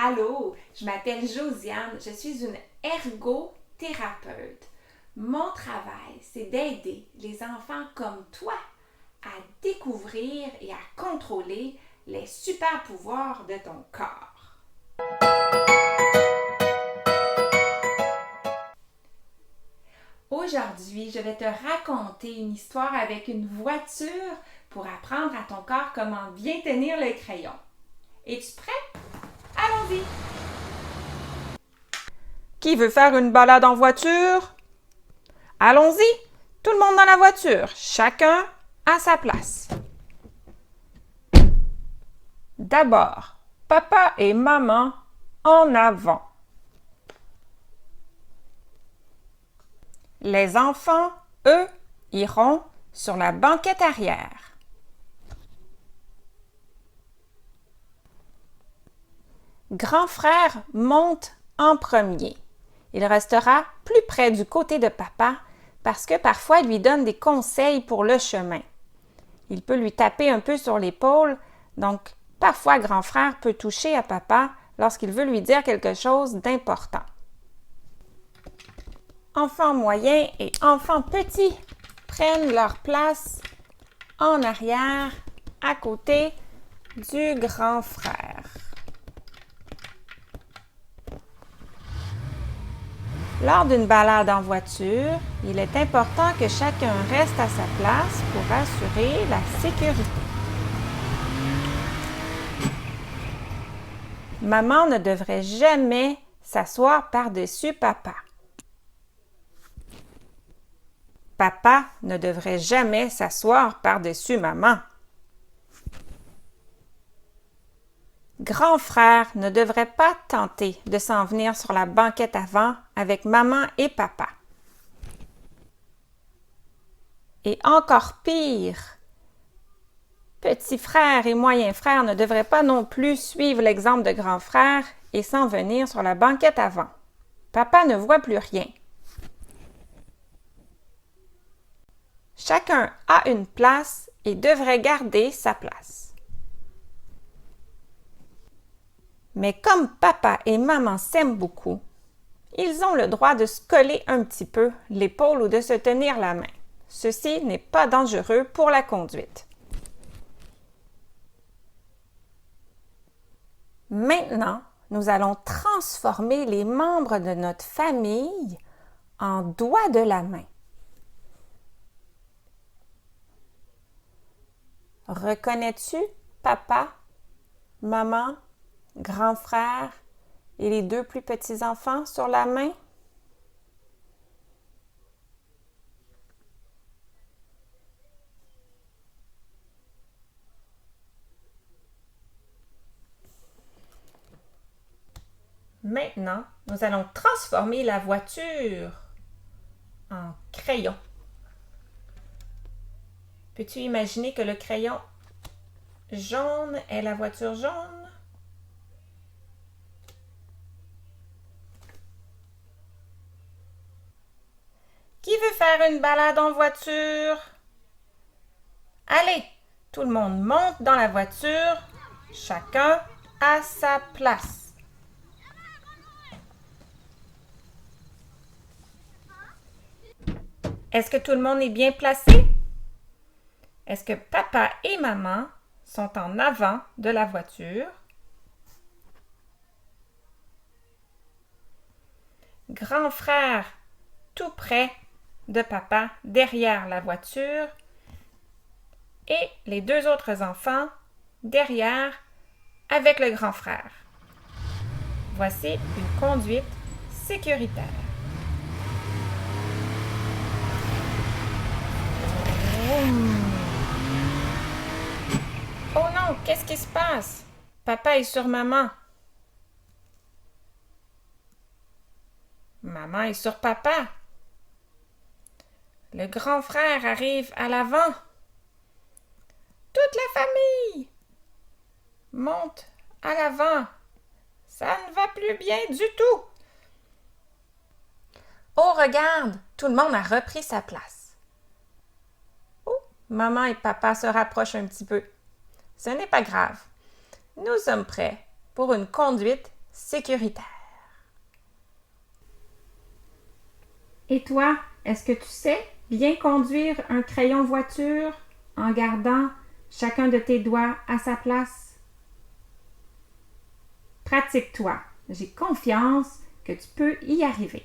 Allô, je m'appelle Josiane, je suis une ergothérapeute. Mon travail, c'est d'aider les enfants comme toi à découvrir et à contrôler les super pouvoirs de ton corps. Aujourd'hui, je vais te raconter une histoire avec une voiture pour apprendre à ton corps comment bien tenir le crayon. Es-tu prêt? Allons-y! Qui veut faire une balade en voiture? Allons-y, tout le monde dans la voiture, chacun à sa place. D'abord, papa et maman en avant. Les enfants, eux, iront sur la banquette arrière. Grand frère monte en premier. Il restera plus près du côté de papa parce que parfois il lui donne des conseils pour le chemin. Il peut lui taper un peu sur l'épaule, donc parfois grand frère peut toucher à papa lorsqu'il veut lui dire quelque chose d'important. Enfants moyens et enfants petits prennent leur place en arrière à côté du grand frère. Lors d'une balade en voiture, il est important que chacun reste à sa place pour assurer la sécurité. Maman ne devrait jamais s'asseoir par-dessus papa. Papa ne devrait jamais s'asseoir par-dessus maman. Grand frère ne devrait pas tenter de s'en venir sur la banquette avant avec maman et papa. Et encore pire, petit frère et moyen frère ne devraient pas non plus suivre l'exemple de grand frère et s'en venir sur la banquette avant. Papa ne voit plus rien. Chacun a une place et devrait garder sa place. Mais comme papa et maman s'aiment beaucoup, ils ont le droit de se coller un petit peu l'épaule ou de se tenir la main. Ceci n'est pas dangereux pour la conduite. Maintenant, nous allons transformer les membres de notre famille en doigts de la main. Reconnais-tu papa, maman, grand frère et les deux plus petits enfants sur la main? Maintenant, nous allons transformer la voiture en crayon. Peux-tu imaginer que le crayon jaune est la voiture jaune? Qui veut faire une balade en voiture? Allez, tout le monde monte dans la voiture, chacun à sa place. Est-ce que tout le monde est bien placé? Est-ce que papa et maman sont en avant de la voiture? Grand frère tout près de papa derrière la voiture et les deux autres enfants derrière avec le grand frère. Voici une conduite sécuritaire. Oh non, qu'est-ce qui se passe? Papa est sur maman. Maman est sur papa. Le grand frère arrive à l'avant. Toute la famille monte à l'avant. Ça ne va plus bien du tout. Oh, regarde, tout le monde a repris sa place. Oh, maman et papa se rapprochent un petit peu. Ce n'est pas grave. Nous sommes prêts pour une conduite sécuritaire. Et toi, est-ce que tu sais bien conduire un crayon voiture en gardant chacun de tes doigts à sa place? Pratique-toi. J'ai confiance que tu peux y arriver.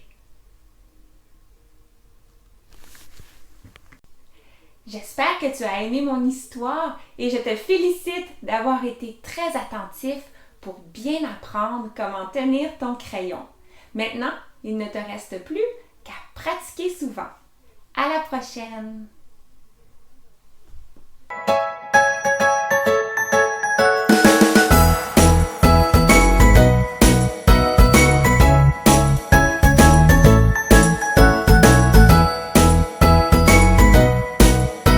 J'espère que tu as aimé mon histoire et je te félicite d'avoir été très attentif pour bien apprendre comment tenir ton crayon. Maintenant, il ne te reste plus qu'à pratiquer souvent. À la prochaine!